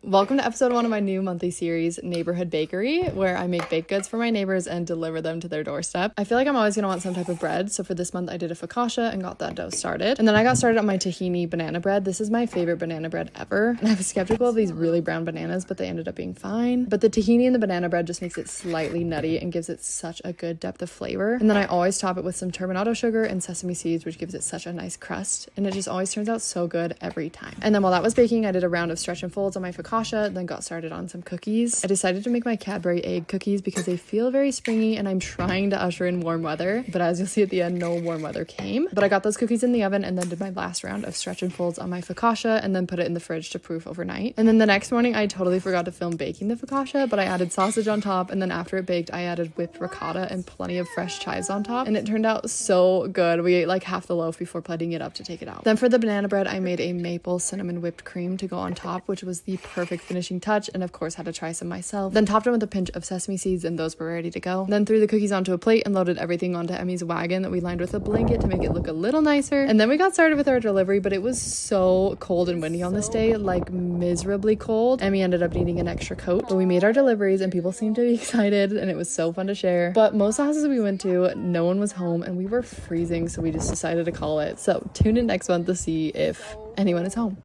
Welcome to episode 1 of my new monthly series, Neighborhood Bakery, where I make baked goods for my neighbors and deliver them to their doorstep. I feel like I'm always going to want some type of bread, so for this month I did a focaccia and got that dough started. And then I got started on my tahini banana bread. This is my favorite banana bread ever. And I was skeptical of these really brown bananas, but they ended up being fine. But the tahini in the banana bread just makes it slightly nutty and gives it such a good depth of flavor. And then I always top it with some turbinado sugar and sesame seeds, which gives it such a nice crust. And it just always turns out so good every time. And then while that was baking, I did a round of stretch and folds on my focaccia, then got started on some cookies. I decided to make my Cadbury egg cookies because they feel very springy and I'm trying to usher in warm weather, but as you'll see at the end, no warm weather came. But I got those cookies in the oven and then did my last round of stretch and folds on my focaccia and then put it in the fridge to proof overnight. And then the next morning I totally forgot to film baking the focaccia, but I added sausage on top, and then after it baked I added whipped ricotta and plenty of fresh chives on top, and it turned out so good. We ate like half the loaf before plating it up to take it out. Then for the banana bread I made a maple cinnamon whipped cream to go on top, which was the perfect finishing touch, and of course had to try some myself. Then topped it with a pinch of sesame seeds and those were ready to go. Then threw the cookies onto a plate and loaded everything onto Emmy's wagon that we lined with a blanket to make it look a little nicer. And then we got started with our delivery, but it was so cold and windy on this day, like miserably cold. Emmy ended up needing an extra coat, but we made our deliveries and people seemed to be excited and it was so fun to share. But most houses we went to, no one was home and we were freezing, so we just decided to call it. So tune in next month to see if anyone is home.